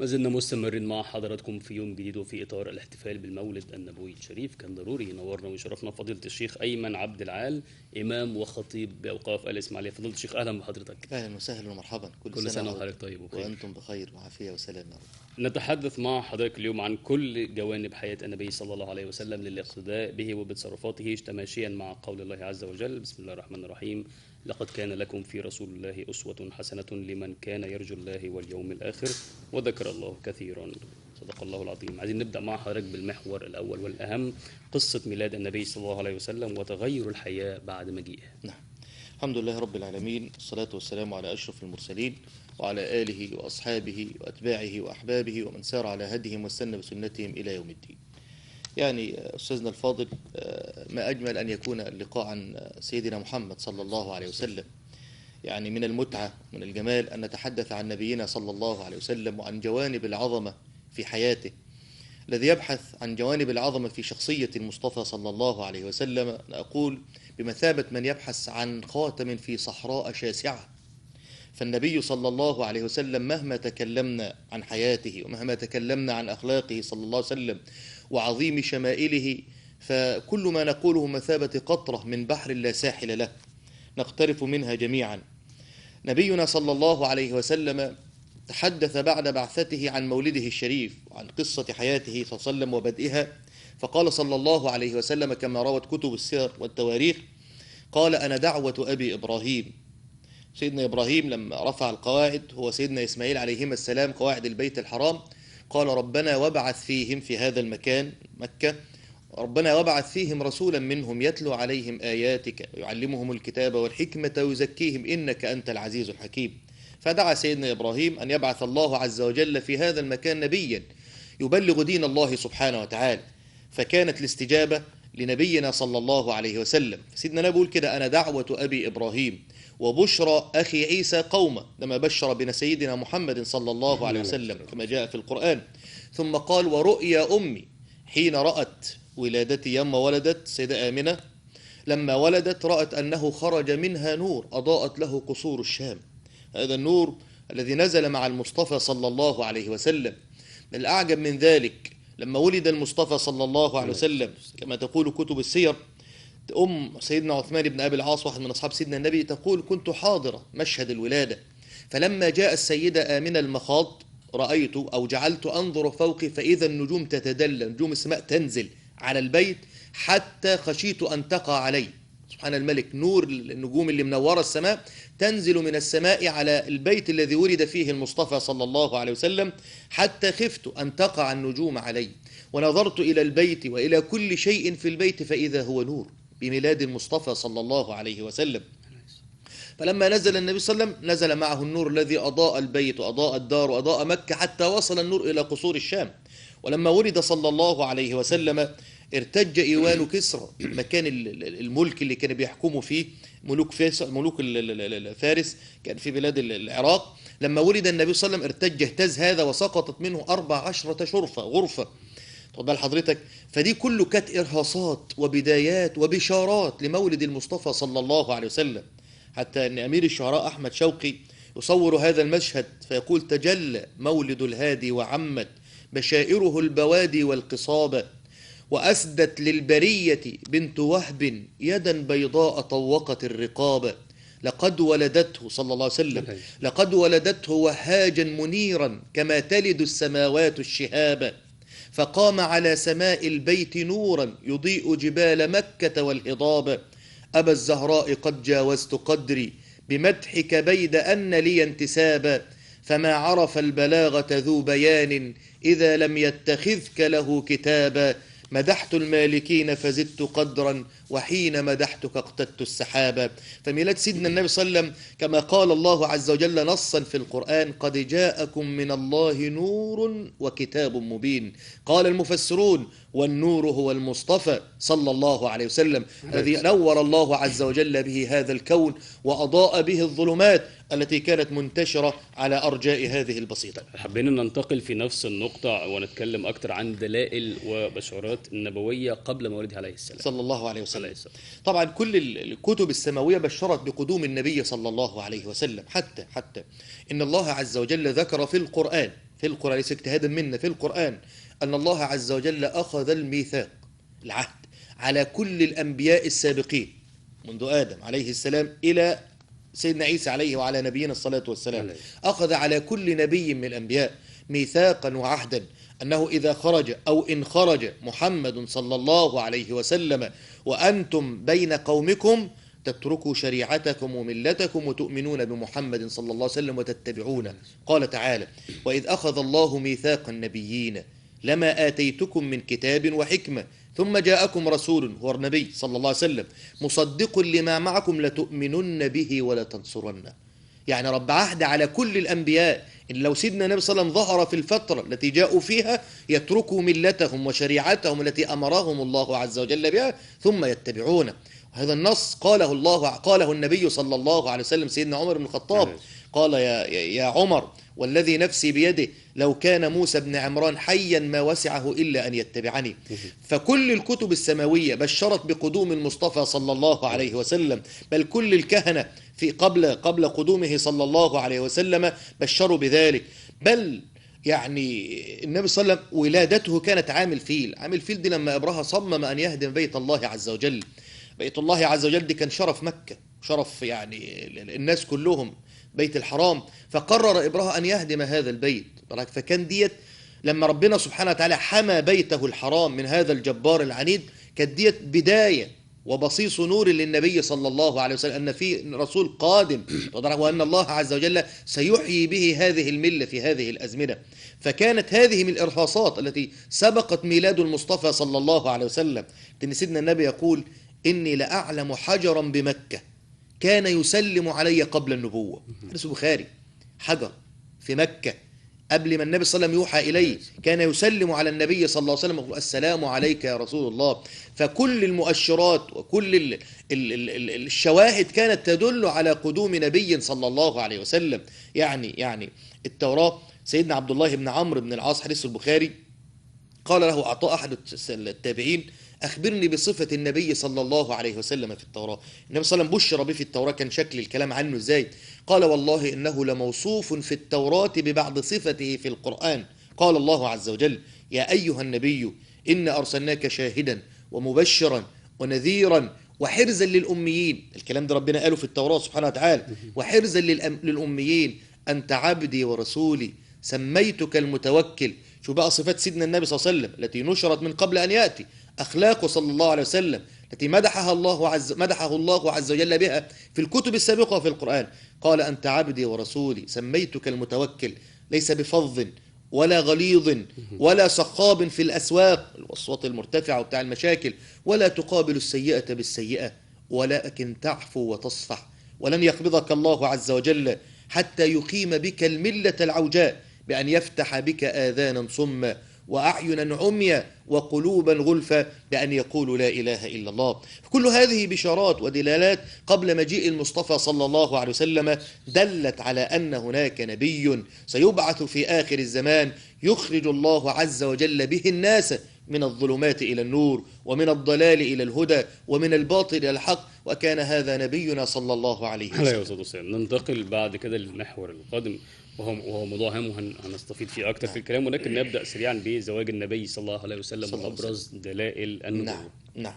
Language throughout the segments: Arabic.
ما زلنا مستمرين مع حضراتكم في يوم جديد وفي إطار الاحتفال بالمولد النبوي الشريف. كان ضروري ينورنا ويشرفنا فضيلة الشيخ أيمن عبد العال، إمام وخطيب بأوقاف الإسماعيلية. فضيلة الشيخ أهلا بحضرتك. أهلا وسهلا ومرحبا. كل سنة وحضرتك طيب وبخير وأنتم بخير وعافية وسلام. نتحدث مع حضرتك اليوم عن كل جوانب حياة النبي صلى الله عليه وسلم للاقتداء به وبتصرفاته تماشيا مع قول الله عز وجل. بسم الله الرحمن الرحيم. لقد كان لكم في رسول الله أسوة حسنة لمن كان يرجو الله واليوم الآخر وذكر الله كثيرا. صدق الله العظيم. عايزين نبدأ مع حضرتك بالمحور الأول والأهم، قصة ميلاد النبي صلى الله عليه وسلم وتغير الحياة بعد مجيئه. نعم، الحمد لله رب العالمين، الصلاة والسلام على أشرف المرسلين وعلى آله وأصحابه وأتباعه وأحبابه ومن سار على هديهم واستنى بسنتهم إلى يوم الدين. يعني أستاذنا الفاضل، ما أجمل أن يكون اللقاء عن سيدنا محمد صلى الله عليه وسلم. يعني من المتعة من الجمال أن نتحدث عن نبينا صلى الله عليه وسلم وعن جوانب العظمة في حياته. الذي يبحث عن جوانب العظمة في شخصية المصطفى صلى الله عليه وسلم أقول بمثابة من يبحث عن خاتم في صحراء شاسعة. فالنبي صلى الله عليه وسلم مهما تكلمنا عن حياته ومهما تكلمنا عن أخلاقه صلى الله عليه وسلم وعظيم شمائله، فكل ما نقوله مثابة قطرة من بحر لا ساحل له نقترف منها جميعا. نبينا صلى الله عليه وسلم تحدث بعد بعثته عن مولده الشريف وعن قصة حياته صلى الله عليه وسلم وبدئها، فقال صلى الله عليه وسلم كما روت كتب السير والتواريخ، قال: أنا دعوة أبي إبراهيم. سيدنا إبراهيم لما رفع القواعد هو سيدنا إسماعيل عليهما السلام قواعد البيت الحرام، قال: ربنا وابعث فيهم في هذا المكان مكة، ربنا وابعث فيهم رسولا منهم يتلو عليهم آياتك ويعلمهم الكتاب والحكمة ويزكيهم إنك أنت العزيز الحكيم. فدعا سيدنا إبراهيم أن يبعث الله عز وجل في هذا المكان نبيا يبلغ دين الله سبحانه وتعالى، فكانت الاستجابة لنبينا صلى الله عليه وسلم. سيدنا النبي يقول كده: أنا دعوة أبي إبراهيم وبشرى أخي عيسى قومه، لما بشر بنا سيدنا محمد صلى الله عليه وسلم كما جاء في القرآن. ثم قال: ورؤيا أمي حين رأت ولادتي يوم ولدت سيدة آمنة، لما ولدت رأت أنه خرج منها نور أضاءت له قصور الشام. هذا النور الذي نزل مع المصطفى صلى الله عليه وسلم. من الأعجب من ذلك لما ولد المصطفى صلى الله عليه وسلم كما تقول كتب السير، سيدنا عثمان بن أبي العاص واحد من أصحاب سيدنا النبي تقول: كنت حاضرة مشهد الولادة، فلما جاء السيدة آمنة المخاض رأيت أو جعلت أنظر فوقي فإذا النجوم تتدلى، نجوم السماء تنزل على البيت حتى خشيت أن تقع علي. سبحان الملك، نور النجوم اللي منورة السماء تنزل من السماء على البيت الذي ولد فيه المصطفى صلى الله عليه وسلم، حتى خفت أن تقع النجوم علي، ونظرت إلى البيت وإلى كل شيء في البيت فإذا هو نور بميلاد المصطفى صلى الله عليه وسلم. فلما نزل النبي صلى الله عليه وسلم نزل معه النور الذي أضاء البيت وأضاء الدار وأضاء مكة حتى وصل النور إلى قصور الشام. ولما ولد صلى الله عليه وسلم ارتج إيوان كسرى، مكان الملك اللي كان بيحكموا فيه ملوك فارس كان في بلاد العراق. لما ولد النبي صلى الله عليه وسلم ارتج اهتز هذا وسقطت منه 14 غرفة. تفضل حضرتك. فدي كله كانت إرهاصات وبدايات وبشارات لمولد المصطفى صلى الله عليه وسلم، حتى أن أمير الشعراء أحمد شوقي يصور هذا المشهد فيقول: تجلى مولد الهادي وعمت بشائره البوادي والقصابة، وأسدت للبرية بنت وهب يدا بيضاء طوقت الرقابة. لقد ولدته صلى الله عليه وسلم، لقد ولدته وهاجا منيرا كما تلد السماوات الشهابة، فقام على سماء البيت نورا يضيء جبال مكة والهضاب. أبا الزهراء قد جاوزت قدري بمدحك بيد أن لي انتسابا، فما عرف البلاغة ذو بيان إذا لم يتخذك له كتابا. مدحت المالكين فزدت قدرا وحين مدحتك اقتدت السحابة. فميلاد سيدنا النبي صلى الله عليه وسلم كما قال الله عز وجل نصا في القرآن: قد جاءكم من الله نور وكتاب مبين. قال المفسرون: والنور هو المصطفى صلى الله عليه وسلم الذي نور الله عز وجل به هذا الكون وأضاء به الظلمات التي كانت منتشرة على أرجاء هذه البسيطة. حبينا ننتقل في نفس النقطة ونتكلم أكثر عن دلائل وبشارات النبوية قبل مولده عليه السلام صلى الله عليه وسلم. طبعا كل الكتب السماوية بشرت بقدوم النبي صلى الله عليه وسلم، حتى إن الله عز وجل ذكر في في القرآن، ليس اجتهادا منا، في القرآن أن الله عز وجل أخذ الميثاق، العهد، على كل الأنبياء السابقين منذ آدم عليه السلام إلى سيدنا عيسى عليه وعلى نبينا الصلاة والسلام. أخذ على كل نبي من الأنبياء ميثاقا وعهدا أنه إذا خرج أو إن خرج محمد صلى الله عليه وسلم وأنتم بين قومكم تتركوا شريعتكم وملتكم وتؤمنون بمحمد صلى الله عليه وسلم وتتبعونه. قال تعالى: وإذ أخذ الله ميثاق النبيين لما آتيتكم من كتاب وحكمة ثم جاءكم رسول، هو النبي صلى الله عليه وسلم، مصدق لما معكم لتؤمنن به ولتنصرنه. يعني رب عهد على كل الأنبياء إن لو سيدنا النبي صلى الله عليه وسلم ظهر في الفترة التي جاءوا فيها يتركوا ملتهم وشريعتهم التي أمرهم الله عز وجل بها ثم يتبعونه. هذا النص قاله النبي صلى الله عليه وسلم سيدنا عمر بن الخطاب، قال: يا عمر والذي نفسي بيده لو كان موسى بن عمران حيا ما وسعه إلا أن يتبعني. فكل الكتب السماوية بشرت بقدوم المصطفى صلى الله عليه وسلم، بل كل الكهنة في قبل قدومه صلى الله عليه وسلم بشروا بذلك. بل يعني النبي صلى الله عليه وسلم ولادته كانت عام الفيل. عام الفيل دي لما أبرهة صمم أن يهدم بيت الله عز وجل. بيت الله عز وجل دي كان شرف مكة، شرف يعني الناس كلهم، بيت الحرام، فقرر إبرهة أن يهدم هذا البيت. فكان ديت لما ربنا سبحانه وتعالى حمى بيته الحرام من هذا الجبار العنيد، كانت ديت بداية وبصيص نور للنبي صلى الله عليه وسلم أن في رسول قادم، وأن الله عز وجل سيحيي به هذه الملة في هذه الأزمنة. فكانت هذه من الإرهاصات التي سبقت ميلاد المصطفى صلى الله عليه وسلم. إن سيدنا النبي يقول: إني لأعلم حجرا بمكة كان يسلم علي قبل النبوة. حديث البخاري، حجر في مكة قبل ما النبي صلى الله عليه وسلم يوحى إليه كان يسلم على النبي صلى الله عليه وسلم يقول: السلام عليك يا رسول الله. فكل المؤشرات وكل الشواهد كانت تدل على قدوم نبي صلى الله عليه وسلم. يعني التوراة، سيدنا عبد الله بن عمرو بن العاص، حديث البخاري، قال له عطاء أحد التابعين: أخبرني بصفة النبي صلى الله عليه وسلم في التوراة. النبي صلى الله عليه وسلم بشر به في التوراة، كان شكل الكلام عنه إزاي؟ قال: والله إنه لموصوف في التوراة ببعض صفته في القرآن. قال الله عز وجل: يا أيها النبي إنا أرسلناك شاهدا ومبشرا ونذيرا وحرزا للأميين. الكلام ده ربنا قاله في التوراة سبحانه وتعالى، وحرزا للأميين، أنت عبدي ورسولي سميتك المتوكل. شو بقى صفات سيدنا النبي صلى الله عليه وسلم التي نشرت من قبل أن يأتي، أخلاقه صلى الله عليه وسلم التي مدحه الله عز وجل بها في الكتب السابقة وفي القرآن. قال: أنت عبدي ورسولي سميتك المتوكل، ليس بفظ ولا غليظ ولا صخاب في الأسواق، الأصوات المرتفعة وبتاع المشاكل، ولا تقابل السيئة بالسيئة، ولكن تعفو وتصفح، ولن يقبضك الله عز وجل حتى يقيم بك الملة العوجاء بأن يفتح بك آذانا صما وأعينا عميا وقلوبا غلفا بأن يقولوا لا إله إلا الله. كل هذه بشارات ودلالات قبل مجيء المصطفى صلى الله عليه وسلم دلت على أن هناك نبي سيبعث في آخر الزمان يخرج الله عز وجل به الناس من الظلمات إلى النور، ومن الضلال إلى الهدى، ومن الباطل إلى الحق، وكان هذا نبينا صلى الله عليه وسلم. ننتقل بعد كده للمحور القادم وهو موضوع هام وهنستفيد فيه أكثر في الكلام، ولكن نبدأ سريعا بزواج النبي صلى الله عليه وسلم وأبرز دلائل النبوة. نعم.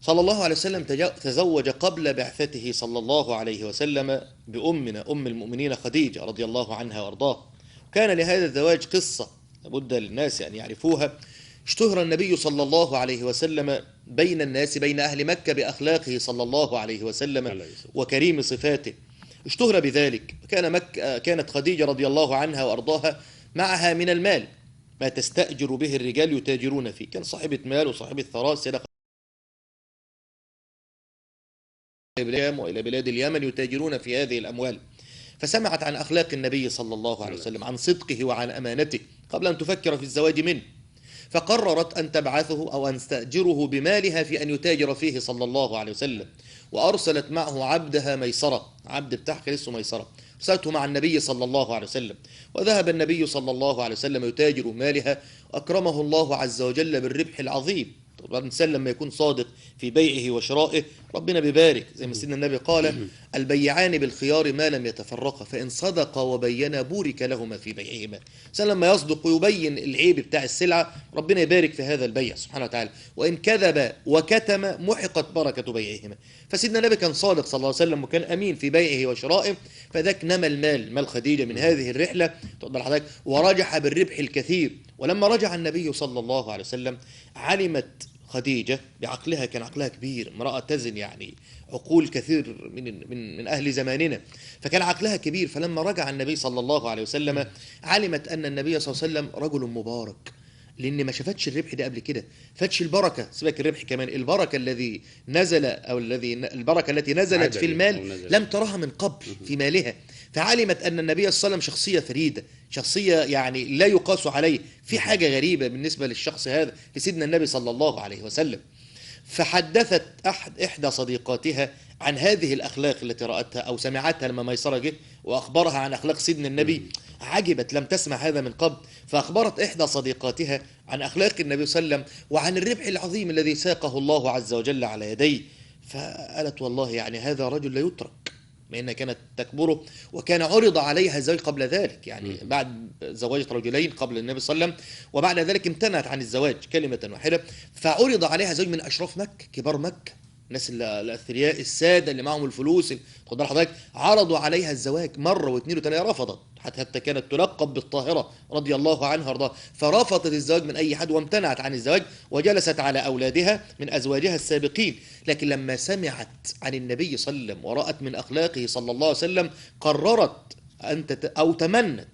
صلى الله عليه وسلم تزوج قبل بعثته صلى الله عليه وسلم بأمنا أم المؤمنين خديجة رضي الله عنها وأرضاها. وكان لهذا الزواج قصة لابد للناس أن يعرفوها. اشتهر النبي صلى الله عليه وسلم بين الناس، بين أهل مكة، بأخلاقه صلى الله عليه وسلم وكريم صفاته، اشتهر بذلك. كانت خديجة رضي الله عنها وأرضاها معها من المال ما تستأجر به الرجال يتاجرون فيه، كان صاحبة مال وصاحبة ثراء، سيدة وإلى بلاد اليمن يتاجرون في هذه الأموال. فسمعت عن أخلاق النبي صلى الله عليه وسلم، عن صدقه وعن أمانته قبل أن تفكر في الزواج منه، فقررت أن تبعثه أو أن تستأجره بمالها في أن يتاجر فيه صلى الله عليه وسلم. وأرسلت معه عبدها ميسرة، عبد بتاعها كان اسمه ميسرة، أرسلته مع النبي صلى الله عليه وسلم. وذهب النبي صلى الله عليه وسلم يتاجر مالها، وأكرمه الله عز وجل بالربح العظيم. والإنسان لما يكون صادق في بيعه وشرائه ربنا بيبارك، زي ما سيدنا النبي قال: البيعان بالخيار ما لم يتفرقا فإن صدقا وبينا بورك لهما في بيعهما. الإنسان لما يصدق ويبين العيب بتاع السلعة ربنا يبارك في هذا البيع سبحانه وتعالى، وإن كذب وكتم محقت بركة بيعهما. فسيدنا النبي كان صادق صلى الله عليه وسلم وكان أمين في بيعه وشرائه، فذاك نمى مال خديجة من هذه الرحلة تقدر حضرتك، ورجح بالربح الكثير. ولما رجع النبي صلى الله عليه وسلم علمت خديجة بعقلها، كان عقلها كبير، امرأة تزن يعني عقول كثير من أهل زماننا، فكان عقلها كبير. فلما رجع النبي صلى الله عليه وسلم علمت أن النبي صلى الله عليه وسلم رجل مبارك، لأن ما شافتش الربح ده قبل كده، فاتش البركة، سيبك الربح كمان، البركة الذي نزل أو البركة التي نزلت في المال لم ترها من قبل في مالها. فعلمت أن النبي صلى الله عليه وسلم شخصية فريدة، شخصية يعني لا يقاس عليه، في حاجة غريبة بالنسبة للشخص هذا لسيدنا النبي صلى الله عليه وسلم. فحدثت إحدى صديقاتها عن هذه الأخلاق التي رأتها أو سمعتها لما ميسرة جه وأخبرها عن أخلاق سيدنا النبي، عجبت، لم تسمع هذا من قبل. فأخبرت إحدى صديقاتها عن أخلاق النبي صلى الله عليه وسلم وعن الربح العظيم الذي ساقه الله عز وجل على يديه. فقالت: والله يعني هذا رجل لا يترك، ما إنها كانت تكبره، وكان عرض عليها الزواج قبل ذلك، يعني بعد زواج رجلين قبل النبي صلى الله عليه وسلم، وبعد ذلك امتنعت عن الزواج كلمة واحدة، فعرض عليها زوج من أشراف مكة، كبار مكة، الناس الأثرياء السادة اللي معهم الفلوس، خد بالك حضرتك، عرضوا عليها الزواج مرة واثنين وثلاثة، رفضت، حتى كانت تلقب بالطاهرة رضي الله عنها وارضاها، فرفضت الزواج من أي حد وامتنعت عن الزواج، وجلست على أولادها من أزواجها السابقين. لكن لما سمعت عن النبي صلى الله عليه وسلم ورأت من أخلاقه صلى الله عليه وسلم قررت أو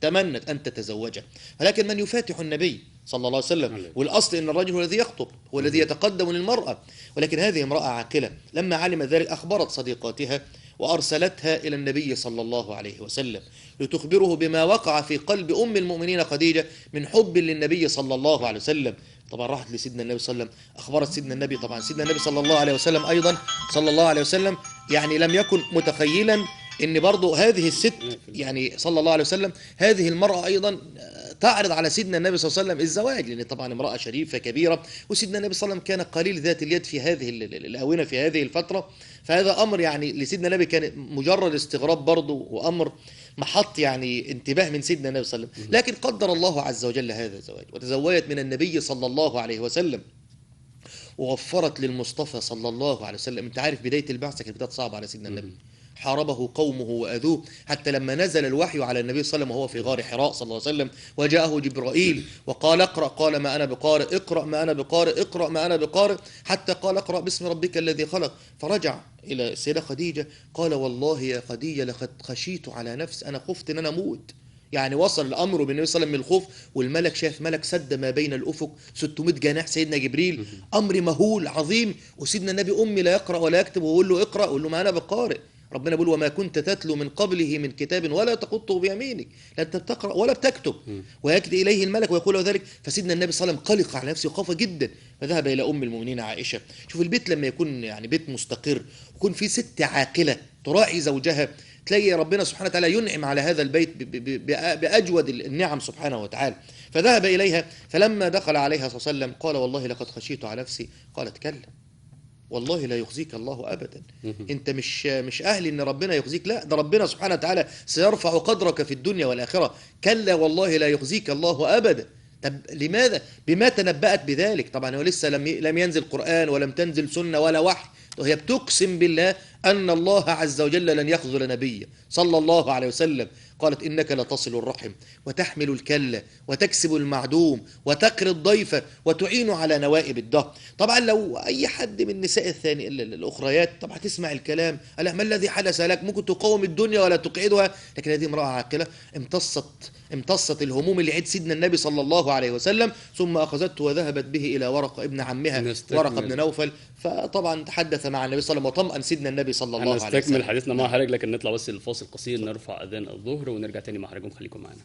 تمنت أن تتزوجه. ولكن من يفاتح النبي صلى الله عليه وسلم، والأصل أن الرجل هو الذي يخطب، هو الذي يتقدم للمرأة، ولكن هذه امرأة عاقلة لما علم ذلك أخبرت صديقاتها وأرسلتها إلى النبي صلى الله عليه وسلم لتخبره بما وقع في قلب أم المؤمنين خديجة من حب للنبي صلى الله عليه وسلم. طبعا راحت لسيدنا النبي صلى الله عليه وسلم، أخبرت سيدنا النبي. طبعا سيدنا النبي صلى الله عليه وسلم أيضا صلى الله عليه وسلم يعني لم يكن متخيلا ان برضو هذه الست يعني صلى الله عليه وسلم هذه المرأة ايضا تعرض على سيدنا النبي صلى الله عليه وسلم الزواج، لان طبعا امرأة شريفة كبيرة، وسيدنا النبي صلى الله عليه وسلم كان قليل ذات اليد في هذه الآونة في هذه الفترة. فهذا امر يعني لسيدنا النبي كان مجرد استغراب برضو، وامر محط يعني انتباه من سيدنا النبي صلى الله عليه وسلم. لكن قدر الله عز وجل هذا الزواج، وتزوجت من النبي صلى الله عليه وسلم، ووفرت للمصطفى صلى الله عليه وسلم. انت عارف بداية البعثة كانت بداية صعبة على سيدنا النبي، حاربه قومه وأذوه، حتى لما نزل الوحي على النبي صلى الله عليه وسلم وهو في غار حراء صلى الله عليه وسلم، وجاءه جبرائيل وقال: اقرأ، قال: ما أنا بقارئ، اقرأ ما أنا بقارئ، اقرأ ما أنا بقارئ، حتى قال: اقرأ باسم ربك الذي خلق. فرجع إلى السيدة خديجة قال: والله يا خديجة لقد خشيت على نفسي، أنا خفت أن أنا أموت. يعني وصل الأمر بالنبي صلى الله عليه وسلم من الخوف، والملك شاف ملك سد ما بين الأفق 600 جناح سيدنا جبريل، أمر مهول عظيم، وسيدنا النبي أمي لا يقرأ ولا يكتب، ويقول له: اقرأ، ويقول له: ما أنا بقارئ. ربنا بيقول: وما كنت تتلو من قبله من كتاب ولا تخطه بيمينك، لا انت بتقرأ ولا بتكتب. ويأتي إليه الملك ويقول له ذلك. فسيدنا النبي صلى الله عليه وسلم قلق على نفسه وخاف جدا، فذهب إلى أم المؤمنين عائشة. شوف البيت لما يكون يعني بيت مستقر، يكون فيه ست عاقلة تراعي زوجها، تلاقي ربنا سبحانه وتعالى ينعم على هذا البيت بأجود النعم سبحانه وتعالى. فذهب إليها، فلما دخل عليها صلى الله عليه وسلم قال: والله لقد خشيت على نفسي. قالت: كلا، والله لا يخزيك الله أبدا، انت مش أهل ان ربنا يخزيك، لا، ده ربنا سبحانه وتعالى سيرفع قدرك في الدنيا والآخرة، كلا والله لا يخزيك الله أبدا. طب لماذا؟ بما تنبأت بذلك؟ طبعا هو لسه لم ينزل قرآن ولم تنزل سنة ولا وحي، وهي بتقسم بالله أن الله عز وجل لن يخذل نبيه صلى الله عليه وسلم. قالت: إنك لتصل الرحم وتحمل الكلة وتكسب المعدوم وتقري الضيف وتعين على نوائب الدهر. طبعا لو أي حد من النساء الثاني الأخريات طبعا تسمع الكلام، ألا ما الذي حدث لك؟ ممكن تقاوم الدنيا ولا تقعدها، لكن هذه امرأة عاقلة امتصت الهموم اللي عند سيدنا النبي صلى الله عليه وسلم، ثم أخذته وذهبت به إلى ورقة ابن عمها، ورقة ابن نوفل. فطبعا تحدث مع النبي صلى الله عليه وسلم وطمأن سيدنا النبي صلى الله عليه وسلم. هنستكمل حديثنا مع حضرتك، لكن نطلع بس الفاصل قصير نرفع أذان الظهر ونرجع تاني مع حضراتكم، خليكم معنا.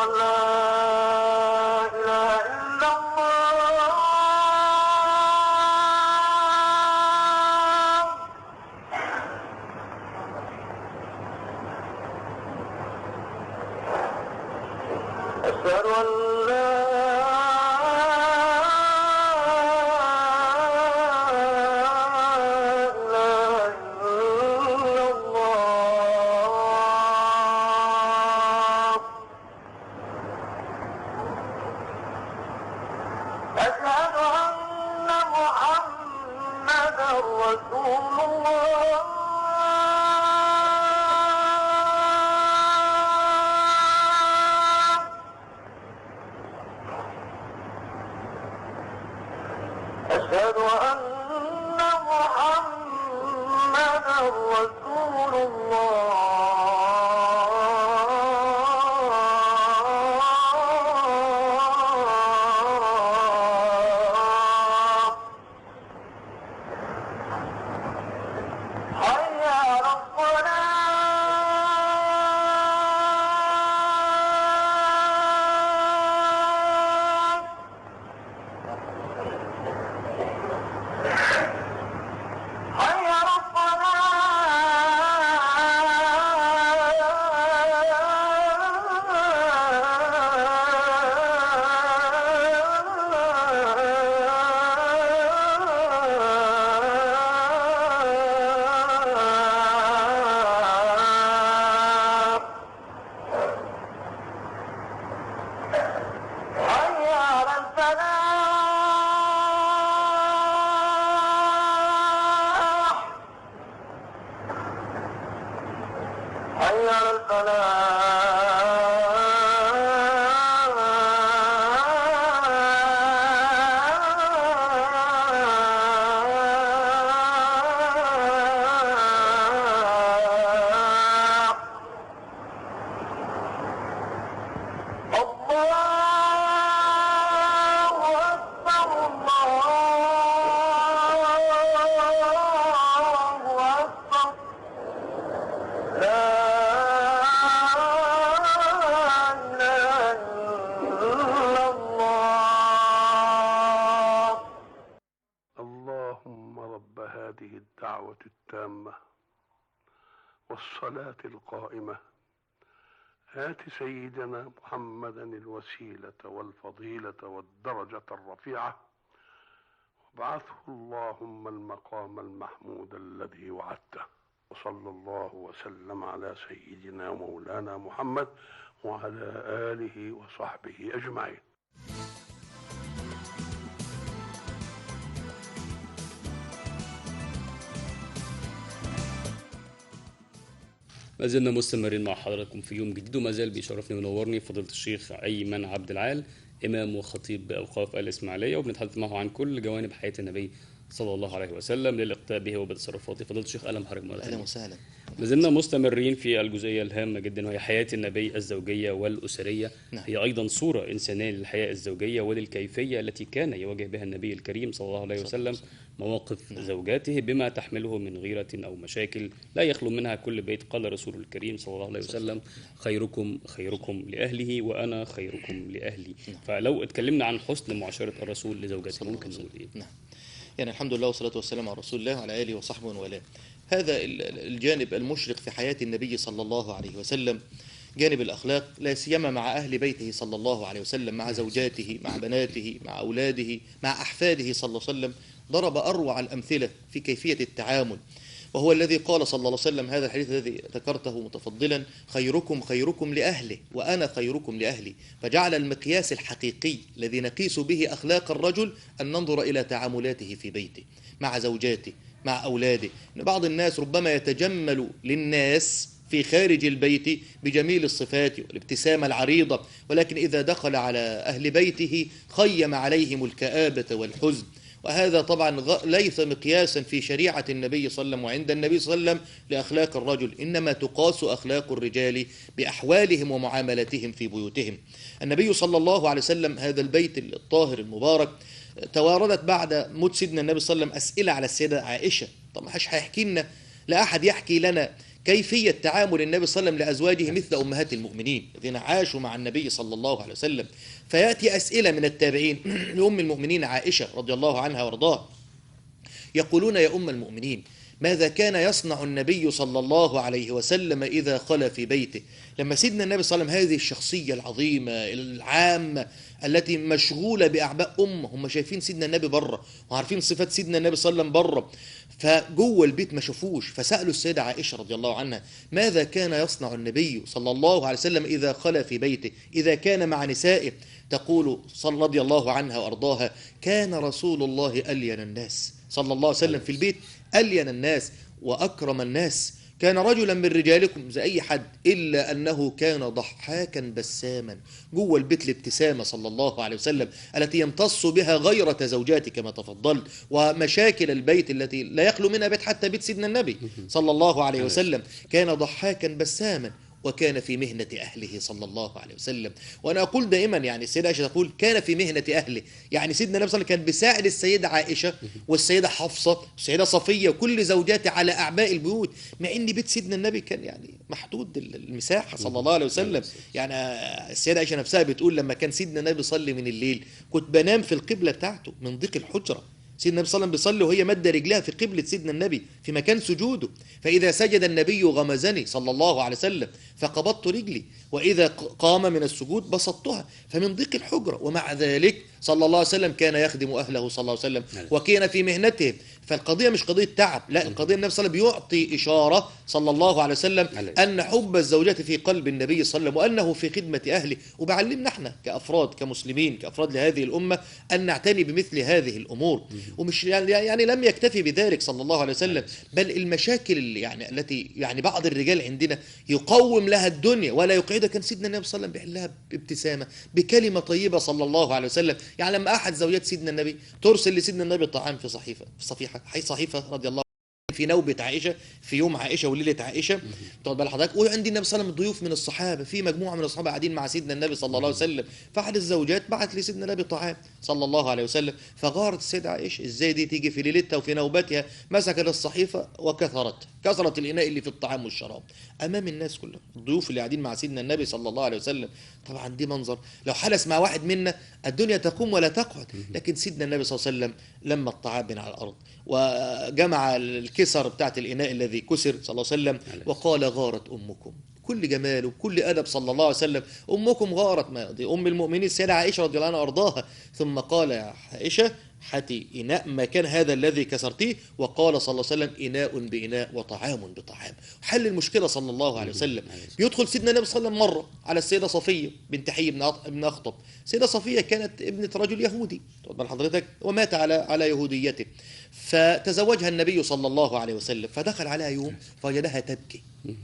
أن لا إله إلا الله أشهد أن لا أشهد أن محمدا رسول الله أشهد أن محمدا رسول الله حي على الصلاة حي على الصلاة حي على الفلاح حي على الفلاح الله أكبر الله أكبر لا إله إلا الله اللهم رب هذه الدعوة التامة والصلاة القائمة آت سيدنا محمدا الوسيلة والفضيلة والدرجة الرفيعة وابعثه اللهم المقام المحمود الذي وعدته وصلى الله وسلم على سيدنا مولانا محمد وعلى آله وصحبه أجمعين. ما زلنا مستمرين مع حضراتكم في يوم جديد، وما زال بيشرفني وينورني فضيلة الشيخ أيمن عبد العال، إمام وخطيب بأوقاف الإسماعيلية، وبنتحدث معه عن كل جوانب حياة النبي صلى الله عليه وسلم للاقتداء به وبتصرفاته. فضيلة الشيخ أهلا بحضرتك مرة ثانية. أهلا وسهلا. ما زلنا مستمرين في الجزئية الهامة جدا وهي حياة النبي الزوجية والأسرية. نعم. هي أيضا صورة إنسانية للحياة الزوجية وللكيفية التي كان يواجه بها النبي الكريم صلى الله عليه وسلم مواقف زوجاته بما تحمله من غيرة أو مشاكل لا يخلو منها كل بيت. قال رسول الكريم صلى الله عليه وسلم: خيركم خيركم لأهله وأنا خيركم لأهلي. فلو اتكلمنا عن حسن معاشرة الرسول لزوجته ممكن نقول إيه؟ نعم. يعني الحمد لله والصلاة والسلام على رسول الله وعلى آله وصحبه وآله. هذا الجانب المشرق في حياة النبي صلى الله عليه وسلم، جانب الأخلاق، لا سيما مع أهل بيته صلى الله عليه وسلم، مع زوجاته، مع بناته، مع أولاده، مع أحفاده صلى الله عليه وسلم. ضرب أروع الأمثلة في كيفية التعامل، وهو الذي قال صلى الله عليه وسلم هذا الحديث الذي ذكرته متفضلا: خيركم خيركم لأهله وأنا خيركم لأهلي. فجعل المقياس الحقيقي الذي نقيس به أخلاق الرجل أن ننظر إلى تعاملاته في بيته مع زوجاته مع أولاده. بعض الناس ربما يتجمل للناس في خارج البيت بجميل الصفات والابتسامة العريضة، ولكن إذا دخل على أهل بيته خيم عليهم الكآبة والحزن. وهذا طبعا ليس مقياسا في شريعة النبي صلى الله عليه وسلم وعند النبي صلى الله عليه وسلم لأخلاق الرجل، إنما تقاس أخلاق الرجال بأحوالهم ومعاملتهم في بيوتهم. النبي صلى الله عليه وسلم هذا البيت الطاهر المبارك تواردت بعد موت سيدنا النبي صلى الله عليه وسلم أسئلة على السيدة عائشة. طب ما حدش هيحكي لنا، لا أحد يحكي لنا كيفية تعامل النبي صلى الله عليه وسلم لأزواجه مثل أمهات المؤمنين الذين عاشوا مع النبي صلى الله عليه وسلم. فيأتي أسئلة من التابعين لأم المؤمنين عائشة رضي الله عنها وارضاها، يقولون: يا أم المؤمنين، ماذا كان يصنع النبي صلى الله عليه وسلم إذا خلا في بيته؟ لما سيدنا النبي صلى الله عليه وسلم هذه الشخصية العظيمة العامة التي مشغولة بأعباء أمة، هم شايفين سيدنا النبي بره وعارفين صفات سيدنا النبي صلى الله عليه وسلم بره، فجوه البيت ما شافوش، فسألوا السيدة عائشة رضي الله عنها: ماذا كان يصنع النبي صلى الله عليه وسلم إذا خلا في بيته، إذا كان مع نسائه؟ تقول رضي الله عنها وأرضاها: كان رسول الله ألين الناس صلى الله عليه وسلم في البيت، ألين الناس وأكرم الناس، كان رجلا من رجالكم زي أي حد، إلا أنه كان ضحاكا بساما. جوه البيت الابتسامة صلى الله عليه وسلم التي يمتص بها غيرة زوجاته كما تفضلت، ومشاكل البيت التي لا يخلو منها بيت، حتى بيت سيدنا النبي صلى الله عليه وسلم. كان ضحاكا بساما وكان في مهنة أهله صلى الله عليه وسلم. وأنا أقول دائما، يعني السيدة عائشة تقول كان في مهنة أهله، يعني سيدنا النبي صلى الله عليه وسلم كان بيساعد السيدة عائشة والسيدة حفصة والسيدة صفية وكل زوجاته على أعباء البيوت، مع إن بيت سيدنا النبي كان يعني محدود المساحة صلى الله عليه وسلم. يعني السيدة عائشة نفسها بتقول: لما كان سيدنا النبي يصلي من الليل كنت بنام في القبلة بتاعته من ضيق الحجرة. سيدنا النبي صلى الله عليه وسلم بيصلي وهي مد رجلها في قبلة سيدنا النبي في مكان سجوده، فإذا سجد النبي غمزني صلى الله عليه وسلم فقبضت رجلي، وإذا قام من السجود بسطتها، فمن ضيق الحجرة. ومع ذلك صلى الله عليه وسلم كان يخدم أهله صلى الله عليه وسلم وكان في مهنته. فالقضية مش قضية تعب، لا، القضية النبي صلى الله عليه وسلم بيعطي إشارة صلى الله عليه وسلم أن حب الزوجات في قلب النبي صلى الله عليه وسلم وأنه في خدمة أهله. وبعلمنا احنا كأفراد كمسلمين كأفراد لهذه الأمة أن نعتني بمثل هذه الأمور. ومش يعني لم يكتفي بذلك صلى الله عليه وسلم، بل المشاكل يعني التي يعني بعض الرجال عندنا يقوم لها الدنيا ولا يقعدها، كان سيدنا النبي صلى الله عليه وسلم بيحلها بابتسامة بكلمة طيبة صلى الله عليه وسلم. يعني لما أحد زوجات سيدنا النبي ترسل لسيدنا النبي طعام في صحيفة رضي الله في نوبة عائشة، في يوم عائشة وليلة عائشة، تقعد بال حضرتك، وعندي النبي صلى الله عليه وسلم ضيوف من الصحابة، في مجموعة من الصحابة قاعدين مع سيدنا النبي صلى الله عليه وسلم، فأحد الزوجات بعت لسيدنا النبي طعام صلى الله عليه وسلم، فغارت السيدة عائشة ازاي دي تيجي في ليلتها وفي نوبتها، مسكت الصحيفة كسرت الإناء اللي في الطعام والشراب أمام الناس كلهم، الضيوف اللي قاعدين مع سيدنا النبي صلى الله عليه وسلم. طبعا دي منظر لو حدث مع واحد منا الدنيا تقوم ولا تقعد، لكن سيدنا النبي صلى الله عليه وسلم لما الطعام من على الأرض وجمع الكسر بتاعت الإناء الذي كسر صلى الله عليه وسلم وقال: غارت أمكم. كل جمال وكل أدب صلى الله عليه وسلم، أمكم غارت، ما دي أم المؤمنين السيدة عائشة رضي الله عنها وأرضاها. ثم قال: يا عائشة هاتي إناء ما كان هذا الذي كسرتيه، وقال صلى الله عليه وسلم: إناء بإناء وطعام بطعام. حل المشكلة صلى الله عليه وسلم. بيدخل سيدنا النبي صلى الله عليه وسلم مرة على السيدة صفية بنت حيي بن أخطب. السيدة صفية كانت ابنة رجل يهودي تفضل حضرتك، ومات على يهوديته، فتزوجها النبي صلى الله عليه وسلم، فدخل عليها يوم فوجدها تبكي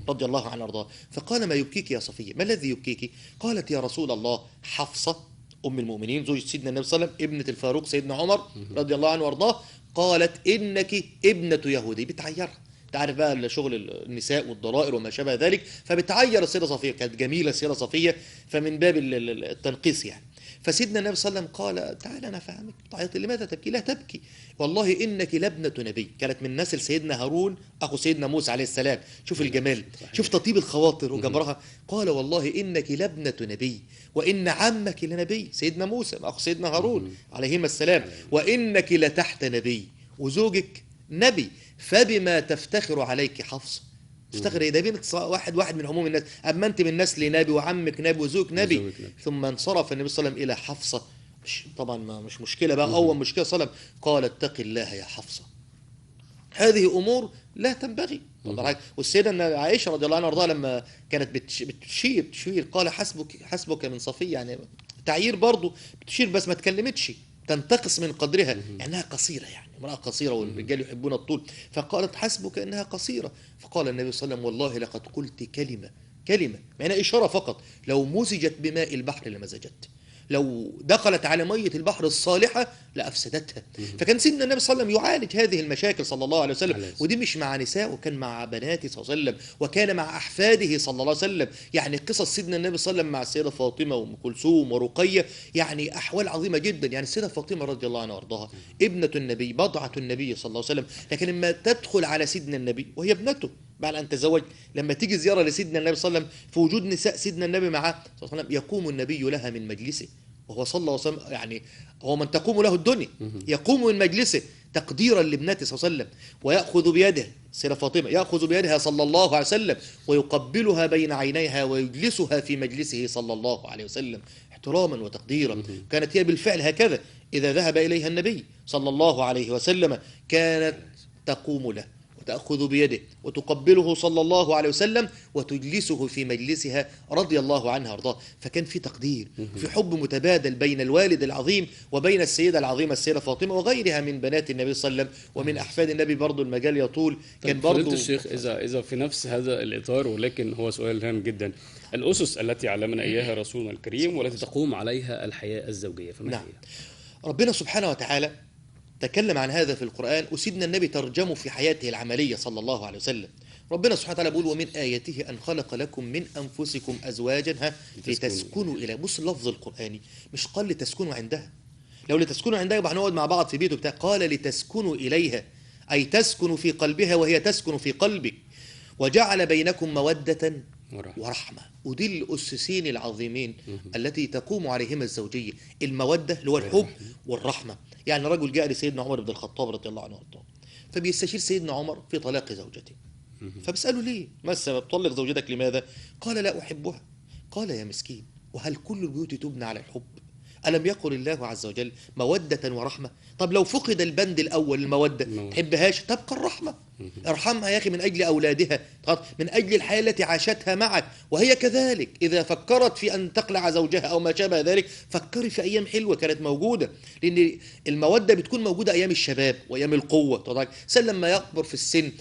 رضي الله عنها وارضاها، فقال: ما يبكيك يا صفية؟ ما الذي يبكيك؟ قالت: يا رسول الله، حفصة أم المؤمنين زوجة سيدنا النبي صلى الله عليه وسلم ابنة الفاروق سيدنا عمر رضي الله عنه وارضاه، قالت: إنك ابنة يهودي. بتعيرها، تعرف بقى شغل النساء والضرائر وما شابه ذلك، فبتعير السيدة صفية، كانت جميلة السيدة صفية، فمن باب التنقيص يعني. فسيدنا النبي صلى الله عليه وسلم قال: تعال أنا فهمك، تعيط لماذا تبكي؟ لا تبكي، والله إنك لابنة نبي. كانت من نسل سيدنا هارون أخو سيدنا موسى عليه السلام. شوف الجمال، شوف تطيب الخواطر وجبرها. قال: والله إنك لابنة نبي، وإن عمك لنبي سيدنا موسى أخو سيدنا هارون عليهما السلام، وإنك لتحت نبي، وزوجك نبي، فبما تفتخر عليك حفصة. تفتخر ايه؟ ده بنت واحد من عموم الناس، اما انت من نسل نبي وعمك نبي وزوجك نبي. ثم انصرف النبي صلى الله عليه وسلم الى حفصه، طبعا مش مشكله بقى، اول مشكله صلى الله عليه وسلم قال: اتق الله يا حفصه، هذه امور لا تنبغي. والسيده عائشه رضي الله عنها وارضاها لما كانت بتشير قال: حسبك من صفيه، يعني تعيير برضه، بتشير بس ما تكلمتش، تنتقص من قدرها، انها قصيره، يعني امراه قصيره والرجال يحبون الطول، فقالت: حسبك انها قصيره. فقال النبي صلى الله عليه وسلم: والله لقد قلت كلمه معناها اشاره فقط، لو مزجت بماء البحر لمزجت، لو دخلت على مية البحر الصالحة لأفسدتها. فكان سيدنا النبي صلى الله عليه وسلم يعالج هذه المشاكل صلى الله عليه وسلم، ودي مش مع نساء، وكان مع بناته صلى الله عليه وسلم، وكان مع أحفاده صلى الله عليه وسلم. يعني قصص سيدنا النبي صلى الله عليه وسلم مع السيدة فاطمة وأم كلثوم ورقية، يعني أحوال عظيمة جدا. يعني السيدة فاطمة رضي الله عنها وارضاها ابنة النبي، بضعة النبي صلى الله عليه وسلم، لكن لما تدخل على سيدنا النبي وهي ابنته بعد أن تزوج. لما تيجي زيارة لسيدنا النبي صلى الله عليه وسلم في وجود نساء سيدنا النبي معاه صلى الله عليه وسلم، يقوم النبي لها من مجلسه، وهو صلى الله عليه وسلم يعني هو من تقوم له الدنيا، يقوم من مجلسه تقديرا لابنته صلى الله عليه وسلم، ويأخذ بيده سيدة فاطمة، يأخذ بيدها صلى الله عليه وسلم ويقبلها بين عينيها ويجلسها في مجلسه صلى الله عليه وسلم احتراما وتقديرا. كانت هي بالفعل هكذا، إذا ذهب إليها النبي صلى الله عليه وسلم كانت تقوم له وتأخذ بيده وتقبله صلى الله عليه وسلم وتجلسه في مجلسها رضي الله عنها وارضاها. فكان في تقدير، في حب متبادل بين الوالد العظيم وبين السيدة العظيمة السيدة فاطمة وغيرها من بنات النبي صلى الله عليه وسلم ومن أحفاد النبي. برضو المجال يطول. كان فضيلة برضو الشيخ إذا في نفس هذا الإطار، ولكن هو سؤال هام جدا، الأسس التي علمنا إياها رسولنا الكريم والتي تقوم عليها الحياة الزوجية فما نعم. هي؟ ربنا سبحانه وتعالى تكلم عن هذا في القرآن، وسيدنا النبي ترجمه في حياته العملية صلى الله عليه وسلم. ربنا سبحانه وتعالى بيقول: ومن آياته أن خلق لكم من أنفسكم أزواجا لتسكنوا إليها. بص اللفظ القرآني، مش قال لتسكنوا عندها. لو لتسكنوا عندها يبقى هنقعد مع بعض في بيته بتاع، قال لتسكنوا إليها، أي تسكن في قلبها وهي تسكن في قلبك، وجعل بينكم مودة ورحمة. ودي الأسسين العظيمين التي تقوم عليهما الزوجية، المودة اللي هو الحب والرحمة. يعني رجل جاء لسيدنا عمر بن الخطاب رضي الله عنه وارضاه، فبيستشير سيدنا عمر في طلاق زوجته، فبسأله: ليه؟ ما السبب؟ طلق زوجتك لماذا؟ قال: لا أحبها. قال: يا مسكين، وهل كل البيوت تبنى على الحب؟ ألم يقل الله عز وجل مودة ورحمة؟ طب لو فقد البند الأول المودة تحبهاش، تبقى الرحمة. ارحمها يا أخي من أجل أولادها، من أجل الحياة التي عاشتها معك، وهي كذلك إذا فكرت في أن تقلع زوجها أو ما شابه ذلك فكري في أيام حلوة كانت موجودة، لأن المودة بتكون موجودة أيام الشباب وأيام القوة. لما يكبر في السن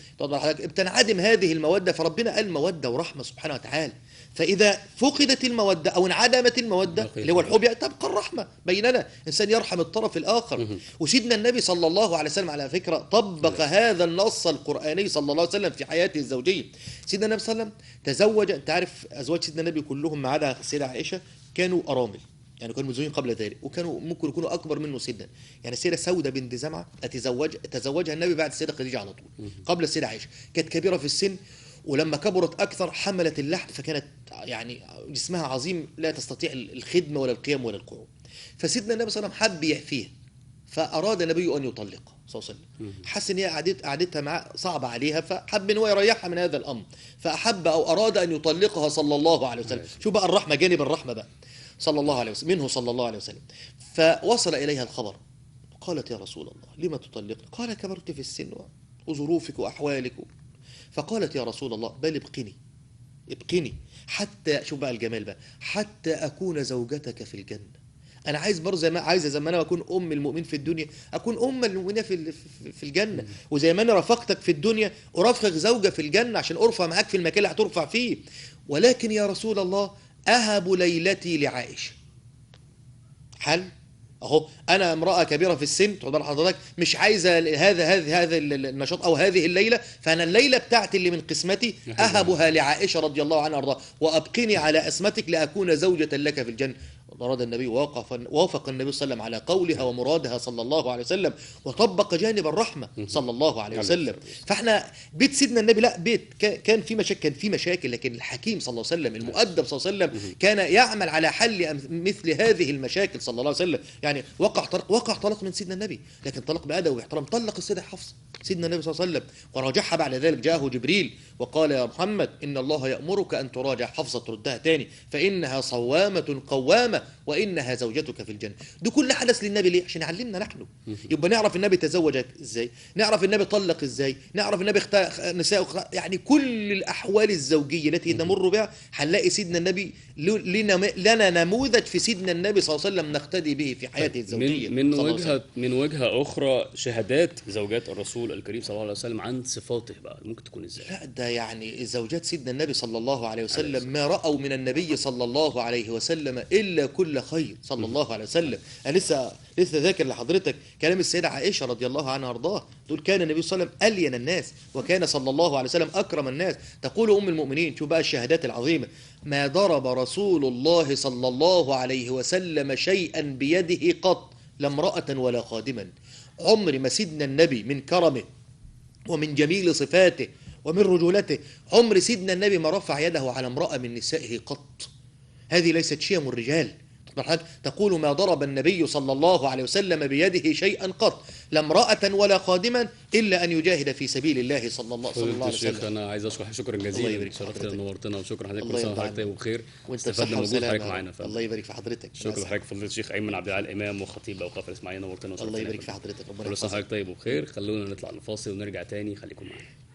بتنعدم هذه المودة، فربنا قال مودة ورحمة سبحانه وتعالى. فإذا فقدت المودة أو انعدمت المودة اللي هو الحب، تبقى الرحمة بيننا، إنسان يرحم الطرف الآخر. وسيدنا النبي صلى الله عليه وسلم على فكرة طبق هذا النص القرآني صلى الله عليه وسلم في حياته الزوجية. سيدنا النبي صلى الله عليه وسلم تزوج، أنت عارف أزواج سيدنا النبي كلهم ما عدا السيدة عائشة كانوا أرامل، يعني كانوا متزوجين قبل ذلك، وكانوا ممكن يكونوا أكبر منه سنا. يعني السيدة سودة بنت زمعة تزوجها النبي بعد السيدة خديجة على طول، قبل السيدة عائشة. كانت كبيرة في السن، ولما كبرت أكثر حملت اللحم، فكانت يعني جسمها عظيم لا تستطيع الخدمة ولا القيام ولا القعود. فسيدنا النبي صلى الله عليه وسلم حب يعفيها، فأراد النبي أن يطلقها صلى الله عليه وسلم. حس إن هي قعدتها معاه صعبة عليها، فحب إن هو يريحها من هذا الأمر، فأحب أو أراد أن يطلقها صلى الله عليه وسلم. شو بقى الرحمة، جانب الرحمة بقى صلى الله عليه وسلم منه صلى الله عليه وسلم. فوصل إليها الخبر، قالت: يا رسول الله لما تطلقني؟ قال: كبرت في السن وظروفك وأحوالك. فقالت: يا رسول الله بل ابقني حتى، شوف بقى الجمال بقى، حتى أكون زوجتك في الجنة. أنا عايز برضه زي ما أنا أكون أم المؤمن في الدنيا، أكون أم المؤمنين في الجنة، وزي ما أنا رافقتك في الدنيا أرافقك زوجة في الجنة عشان أرفع معاك في المكان اللي هترفع فيه. ولكن يا رسول الله أهب ليلتي لعائشة. حل اهو، انا امراه كبيره في السن، تقول حضرتك مش عايزه هذا النشاط او هذه الليله، فانا الليله بتاعتي اللي من قسمتي اهبها لعائشه رضي الله عنها وارضاها، وابقني على اسمتك لاكون زوجه لك في الجنه. أراد النبي وافق النبي صلى الله عليه وسلم على قولها ومرادها صلى الله عليه وسلم، وطبق جانب الرحمة صلى الله عليه وسلم. فاحنا بيت سيدنا النبي لا بيت كان في مشاكل، لكن الحكيم صلى الله عليه وسلم المؤدب صلى الله عليه وسلم كان يعمل على حل مثل هذه المشاكل صلى الله عليه وسلم. يعني وقع طلاق من سيدنا النبي، لكن طلاق بأدب واحترام. طلق السيدة حفصة سيدنا النبي صلى الله عليه وسلم وراجعها. بعد ذلك جاءه جبريل وقال: يا محمد إن الله يأمرك أن تراجع حفصة، تردها تاني، فإنها صوامة قوامة وإنها زوجتك في الجنة. ده كل حدث للنبي ليه؟ عشان يعلمنا نحن، يبقى نعرف النبي تزوج ازاي، نعرف النبي طلق ازاي، نعرف النبي اختار نساء، يعني كل الأحوال الزوجية التي نمر بها هنلاقي سيدنا النبي لنا نموذج في سيدنا النبي صلى الله عليه وسلم نقتدي به في حياته الزوجية. من وجهة أخرى، شهادات زوجات الرسول الكريم صلى الله عليه وسلم عن صفاته بقى ممكن تكون ازاي؟ لا ده يعني زوجات سيدنا النبي صلى الله عليه وسلم ما رأوا من النبي صلى الله عليه وسلم إلا كل خير صلى الله عليه وسلم. أنا لسه ذاكر لحضرتك كلام السيدة عائشة رضي الله عنها وارضاها، تقول: كان النبي صلى الله عليه وسلم ألين الناس، وكان صلى الله عليه وسلم أكرم الناس. تقول أم المؤمنين، شوف بقى الشهادات العظيمة: ما ضرب رسول الله صلى الله عليه وسلم شيئا بيده قط، لا امرأة ولا خادما. عمر ما سيدنا النبي من كرمه ومن جميل صفاته ومن رجولته. عمر سيدنا النبي ما رفع يده على امرأة من نسائه قط. هذه ليست شيم الرجال. تقول ما ضرب النبي صلى الله عليه وسلم بيده شيئا قط، لا امرأة ولا خادما، إلا أن يجاهد في سبيل الله صلى الله عليه الشيخ وسلم. أنا عايز أشكر شكرا جزيلا، شرفتنا ونورتنا، وشكرا حضرتك، كل سنة وحضرتك طيب وبخير، وانت استفدنا بصحة من وجود حضرتك وسلامة. معانا. الله يبارك في حضرتك. شكرا لحضرتك فضيلة الشيخ أيمن عبد العال، إمام وخطيب أوقاف الإسماعيلية، نورتنا وشرفتنا. الله يبارك في حضرتك. كل سنة وحضرتك طيب وبخير. خلونا نطلع لفاصل ونرجع تاني، خليكم معانا.